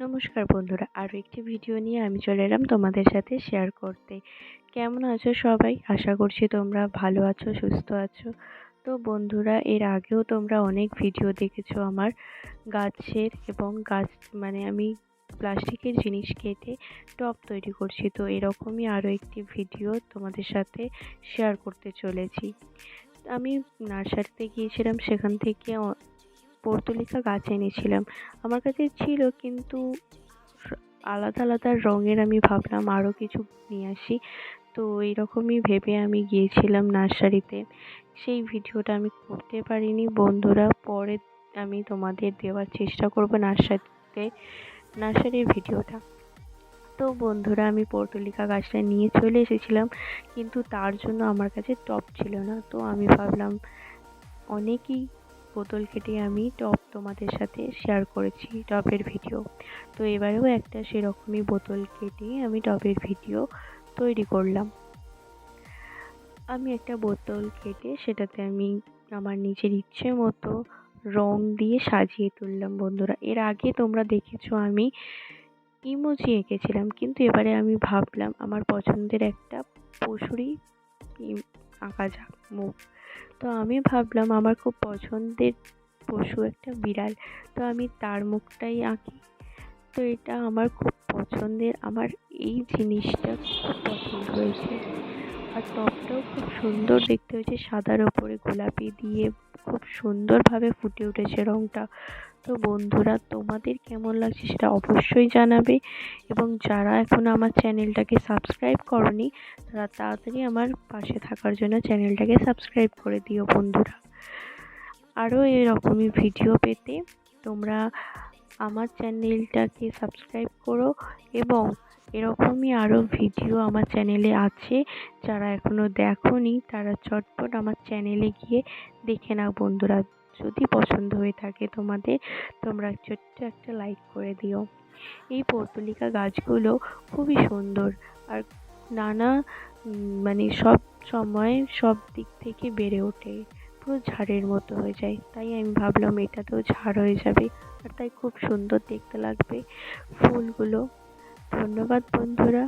নমস্কার বন্ধুরা, আরও একটি ভিডিও নিয়ে আমি চলে এলাম তোমাদের সাথে শেয়ার করতে। কেমন আছো সবাই? আশা করছি তোমরা ভালো আছো, সুস্থ আছো। তো বন্ধুরা, এর আগেও তোমরা অনেক ভিডিও দেখেছো আমার গাছের, এবং গাছ আমি প্লাস্টিকের জিনিস কেটে টব তৈরি করছি। তো এরকমই আরও একটি ভিডিও তোমাদের সাথে শেয়ার করতে চলেছি। আমি নার্সারিতে গিয়েছিলাম, সেখান থেকে পর্তুলিকা গাছ এনেছিলাম। আমার কাছে ছিল, কিন্তু আলাদা আলাদা রঙের। আমি ভাবলাম আরও কিছু নিয়ে আসি। তো এইরকমই ভেবে আমি গিয়েছিলাম নার্সারিতে। সেই ভিডিওটা আমি করতে পারিনি বন্ধুরা, পরে আমি তোমাদের দেওয়ার চেষ্টা করব নার্সারির ভিডিওটা। তো বন্ধুরা, আমি পর্তুলিকা গাছটা নিয়ে চলে এসেছিলাম, কিন্তু তার জন্য আমার কাছে টব ছিল না। তো আমি ভাবলাম অনেকই বোতল কেটে আমি টব তোমাদের সাথে শেয়ার করেছি, টবের ভিডিও। তো এবারেও একটা সেরকমই বোতল কেটে আমি টবের ভিডিও তৈরি করলাম। আমি একটা বোতল কেটে সেটাতে আমি আমার নিজের ইচ্ছে মতো রং দিয়ে সাজিয়ে তুললাম বন্ধুরা। এর আগে তোমরা দেখেছো আমি ইমোজি এঁকেছিলাম, কিন্তু এবারে আমি ভাবলাম আমার পছন্দের একটা পশুরই আঁকা যাক মুখ। তো আমি ভাবলাম আমার খুব পছন্দের পশু একটা বিড়াল, তো আমি তার মুখটাই আঁকি। তো এটা আমার খুব পছন্দের, আমার এই জিনিসটা খুব পছন্দ হয়েছে। আর টবটাও খুব সুন্দর দেখতে হয়েছে, সাদার ওপরে গোলাপি দিয়ে খুব সুন্দরভাবে ফুটে উঠেছে রঙটা। তো বন্ধুরা, তোমাদের কেমন লাগছে সেটা অবশ্যই জানাবে, এবং যারা এখনও আমার চ্যানেলটাকে সাবস্ক্রাইব করনি তারা তাড়াতাড়ি আমার পাশে থাকার জন্য চ্যানেলটাকে সাবস্ক্রাইব করে দিও বন্ধুরা। আরও এরকমই ভিডিও পেতে তোমরা আমার চ্যানেলটাকে সাবস্ক্রাইব করো, এবং এরকমই আরও ভিডিও আমার চ্যানেলে আছে। যারা এখনও দেখোনি তারা চটপট আমার চ্যানেলে গিয়ে দেখে নাও বন্ধুরা। যদি পছন্দ হয়ে থাকে তোমাদের, তোমরা ছোট্ট একটা লাইক করে দিও। এই পর্তুলিকা গাছগুলো খুবই সুন্দর, আর নানা সব সময় সব দিক থেকে বেড়ে ওঠে, পুরো ঝাড়ের মতো হয়ে যায়। তাই আমি ভাবলাম এটাতেও ঝাড় হয়ে যাবে, আর তাই খুব সুন্দর দেখতে লাগবে ফুলগুলো। ধন্যবাদ বন্ধুরা।